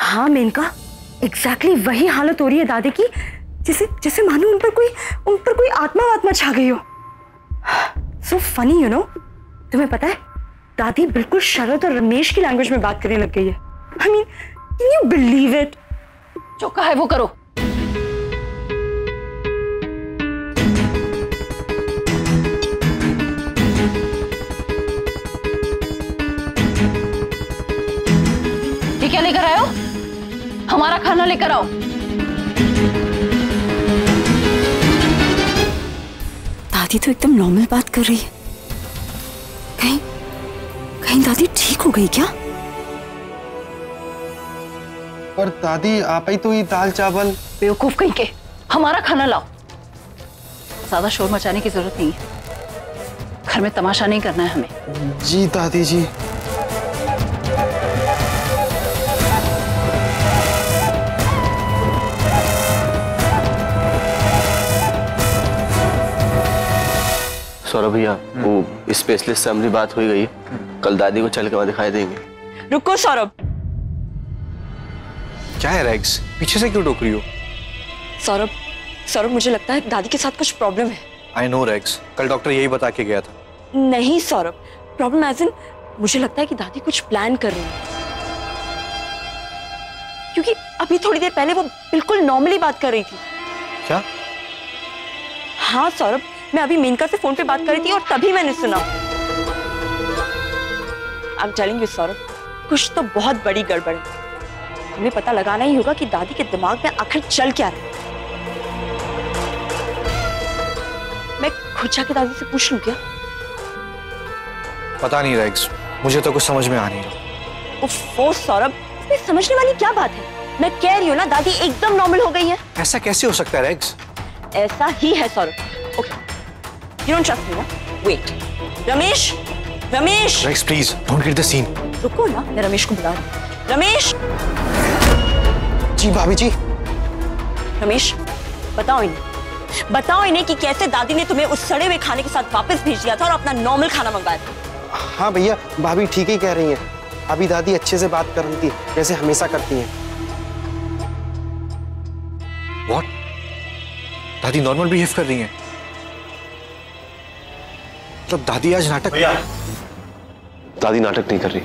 हाँ मेनका, एग्जैक्टली वही हालत हो रही है दादी की, जैसे मानो उन पर कोई आत्मा वात्मा छा गई हो। So funny you know. तुम्हें पता है दादी बिल्कुल शरद और रमेश की लैंग्वेज में बात करने लग गई है। I mean, can you believe it? जो कहा है वो करो। ये क्या लेकर आए हो? हमारा खाना लेकर आओ। दादी तो एकदम नॉर्मल बात कर रही है। कहीं दादी ठीक हो गई क्या? पर दादी आप ही तो ये दाल चावल। बेवकूफ कहीं के, हमारा खाना लाओ। ज्यादा शोर मचाने की जरूरत नहीं है, घर में तमाशा नहीं करना है हमें। जी दादी जी। सौरभ भैया, वो स्पेशलिस्ट से हमारी बात हो गई है, कल दादी को चल के वहां दिखाई देंगे। रुको सौरभ। क्या है रैग्स, पीछे से क्यों टोक रही हो? सौरभ मुझे लगता है दादी के साथ कुछ प्रॉब्लम है। आई नो रैग्स, कल डॉक्टर यही बता के गया था। नहीं सौरभ, प्रॉब्लम एज इन मुझे लगता है कि दादी कुछ प्लान कर रही है, क्योंकि अभी थोड़ी देर पहले वो बिल्कुल नॉर्मली बात कर रही थी। क्या? हाँ सौरभ, मैं अभी मेनका से फोन पे बात कर रही थी और तभी मैंने सुना। I am telling you Saurabh, कुछ तो बहुत बड़ी गड़बड़ है। हमें पता लगाना ही होगा कि दादी के दिमाग में आखिर चल क्या रहा है। मैं खुद जाके दादी से पूछ लूं क्या? पता नहीं रैग्स, मुझे तो कुछ समझ में आ नहीं रहा। ओफो सौरभ, इसमें समझने वाली क्या बात है? मैं कह रही हूँ ना, दादी एकदम नॉर्मल हो गई है। ऐसा कैसे हो सकता है रैग्स? ऐसा ही है Saurabh. Okay, you don't trust me ना? Wait, Ramesh Rags please don't get the scene. रुको ना, मैं रमेश को बुला रही हूँ। रमेश। जी भाभी जी। रमेश, बताओ इन्हें कि कैसे दादी ने तुम्हें उस सड़े हुए खाने के साथ वापस भेज दिया था और अपना नॉर्मल खाना मंगवाया था। हाँ भैया, भाभी ठीक ही कह रही हैं। अभी दादी अच्छे से बात कर रही थी, जैसे हमेशा करती हैं। व्हाट? दादी नॉर्मल बिहेव कर रही हैं? मतलब दादी आज नाटक? भैया, दादी नाटक नहीं कर रही।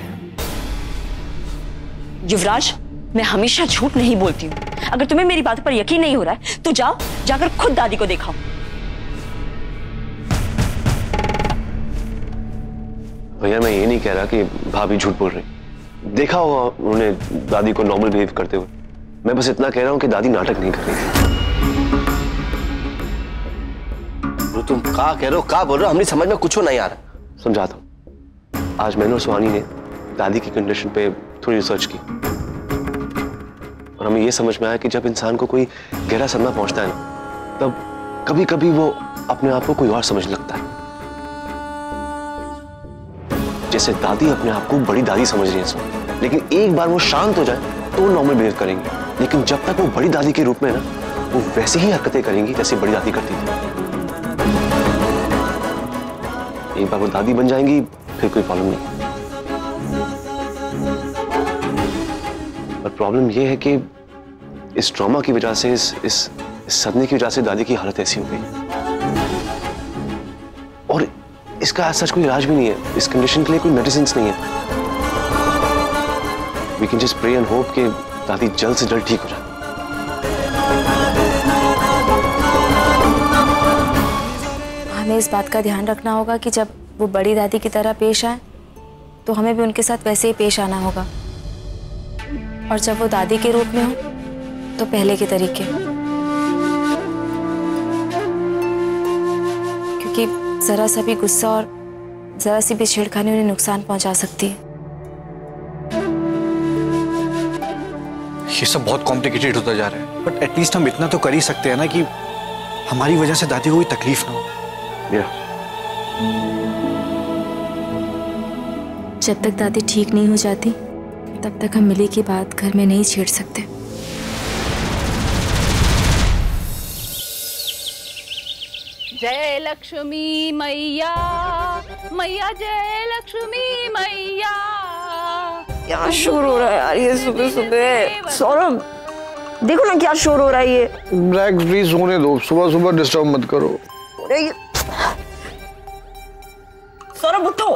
युवराज, मैं हमेशा झूठ नहीं बोलती हूँ। अगर तुम्हें मेरी बात पर यकीन नहीं हो रहा है तो जाकर खुद दादी को दिखाओ। भैया मैं ये नहीं कह रहा कि भाभी झूठ बोल रही। देखा होगा उन्होंने दादी को नॉर्मल बिहेव करते हुए। मैं बस इतना कह रहा हूँ कि दादी नाटक नहीं कर रही थी। तुम क्या कह रहे हो, क्या बोल रहे हो? हमें समझ में कुछ नहीं आ रहा। समझाता हूँ। आज मैंने और सुहानी ने दादी की कंडीशन पे थोड़ी रिसर्च की और हमें यह समझ में आया कि जब इंसान को कोई गहरा सदमा पहुंचता है ना, तब कभी कभी वो अपने आप को कोई और समझने लगता है। जैसे दादी अपने आप को बड़ी दादी समझ रही है, लेकिन एक बार वो शांत हो जाए तो वो नॉर्मल बिहेव करेंगे। लेकिन जब तक वो बड़ी दादी के रूप में है ना, वो वैसे ही हरकतें करेंगी जैसे बड़ी दादी करती थी। एक बार वो दादी बन जाएंगी फिर कोई प्रॉब्लम नहीं। पर प्रॉब्लम यह है कि इस ट्रॉमा की वजह से, इस सदमे की वजह से दादी की हालत ऐसी हो गई और इसका सच कोई इलाज भी नहीं है। इस कंडीशन के लिए कोई मेडिसिन नहीं है। We can just pray and hope कि दादी जल्द से जल्द ठीक हो जाए। हमें इस बात का ध्यान रखना होगा कि जब वो बड़ी दादी की तरह पेश आए तो हमें भी उनके साथ वैसे ही पेश आना होगा, और जब वो दादी के रूप में हो तो पहले के तरीके, क्योंकि जरा सा भी गुस्सा और जरा सी भी छेड़खानी उन्हें नुकसान पहुंचा सकती है। ये सब बहुत कॉम्प्लिकेटेड होता जा रहा है, बट एटलीस्ट हम इतना तो कर ही सकते हैं ना कि हमारी वजह से दादी को कोई तकलीफ ना हो। जब तक दादी ठीक नहीं हो जाती तब तक हम मिली की बात घर में नहीं छेड़ सकते। जय लक्ष्मी मैया, मैया जय लक्ष्मी मैया, क्या शोर हो रहा है यार ये सुबह सुबह? सौरभ देखो ना क्या शोर हो रहा है ये। रैग्स प्लीज सोने दो, सुबह सुबह डिस्टर्ब मत करो। अरे सौरभ उठो,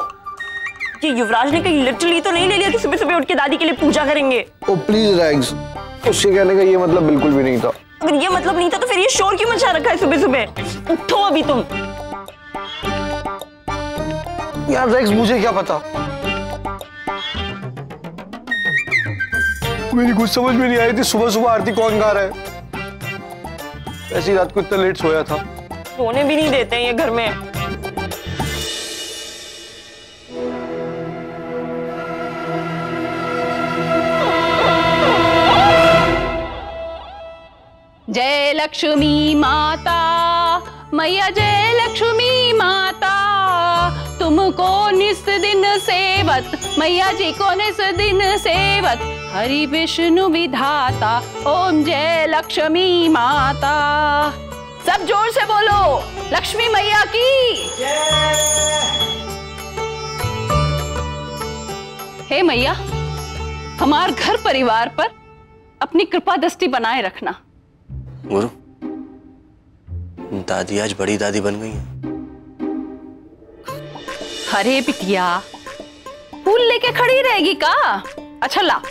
ये युवराज ने कहीं लिटरली तो नहीं ले लिया कि सुबह सुबह उठ के दादी के लिए पूजा करेंगे? ओ प्लीज रैग्स, उसके कहने का ये मतलब बिल्कुल भी नहीं था। अगर ये मतलब नहीं था तो फिर ये शोर क्यों मचा रखा है सुबह सुबह? उठो अभी तुम। यार रैग्स मुझे क्या पता, मेरी कुछ समझ में नहीं आई थी सुबह सुबह आरती कौन गा रहा है। ऐसी रात को इतना लेट सोया था। सोने भी नहीं देते हैं ये घर में। जय लक्ष्मी माता, मैया जय लक्ष्मी माता, तुमको निस दिन सेवत, मैया जी को निस दिन सेवत, हरि विष्णु विधाता, ओम जय लक्ष्मी माता। सब जोर से बोलो, लक्ष्मी मैया की हे मैया, हमार घर परिवार पर अपनी कृपा दृष्टि बनाए रखना। गुरु, दादी आज बड़ी दादी बन गई है। अरे बिटिया, फूल लेके खड़ी रहेगी का? अच्छा ला।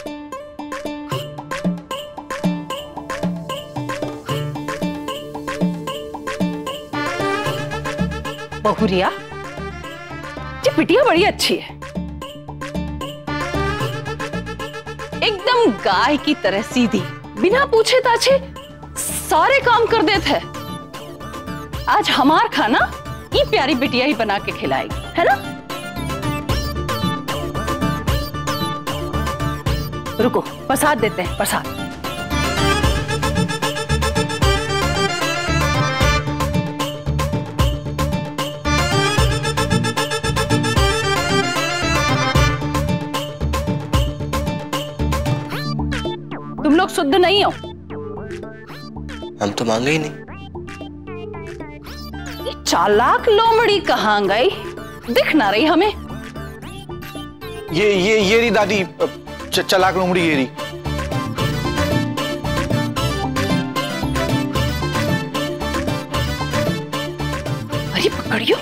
बहुरिया, ये बिटिया बड़ी अच्छी है, एकदम गाय की तरह सीधी, बिना पूछे ताछे सारे काम कर देते हैं। आज हमार खाना ये प्यारी बिटिया ही बना के खिलाएगी, है ना? रुको, प्रसाद देते हैं, प्रसाद। तुम लोग शुद्ध नहीं हो। हम तो मांगे ही नहीं। ये चालाक लोमड़ी कहाँ गई? दिख ना रही हमें। ये रही दादी, चालाक लोमड़ी ये रही। अरे पकड़ियो,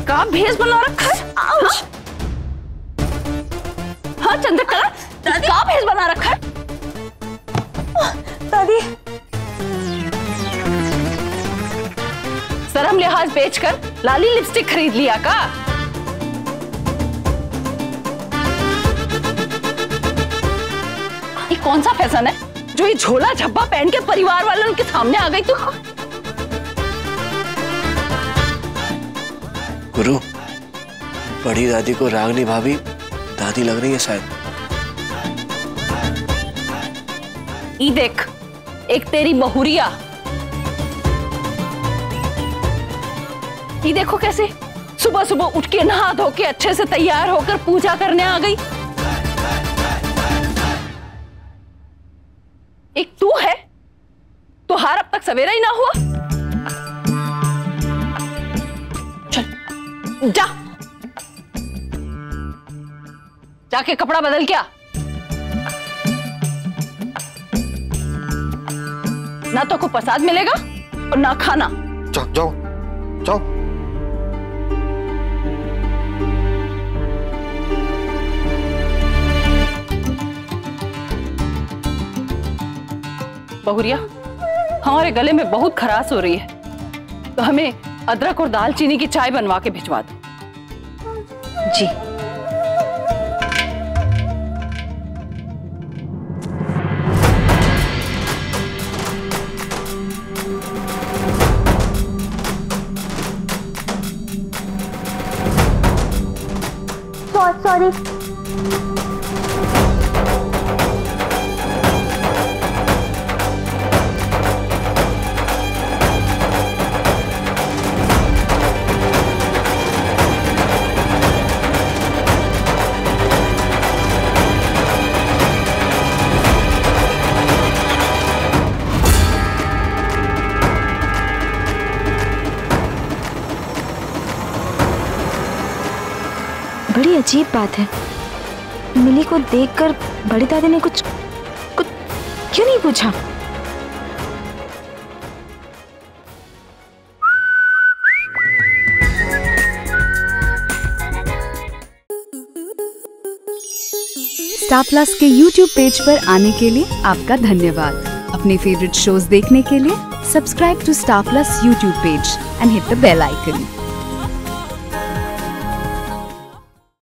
का भेष बना रखा है? हाँ चंद्रकला, का भेष बना रखा है? दादी, शर्म लिहाज बेचकर लाली लिपस्टिक खरीद लिया का? ये कौन सा फैशन है जो ये झोला झब्बा पहन के परिवार वालों के सामने आ गई तू? गुरु, बड़ी दादी को रागनी भाभी दादी लग रही है शायद। ई देख, एक तेरी बहुरिया, ये देखो कैसे सुबह सुबह उठ के नहा धो के अच्छे से तैयार होकर पूजा करने आ गई। एक तू है, तुहार अब तक सवेरा ही ना हुआ। चल जा, जाके कपड़ा बदल के आ। ना तो को प्रसाद मिलेगा और ना खाना। जाओ जाओ जाओ। बहुरिया, हमारे गले में बहुत खराश हो रही है, तो हमें अदरक और दालचीनी की चाय बनवा के भिजवा दो। जी। सॉरी। अजीब बात है, मिली को देखकर बड़ी दादी ने कुछ क्यों नहीं पूछा? स्टार प्लस के YouTube पेज पर आने के लिए आपका धन्यवाद। अपने फेवरेट शोज देखने के लिए subscribe to Star Plus YouTube page and hit the bell icon.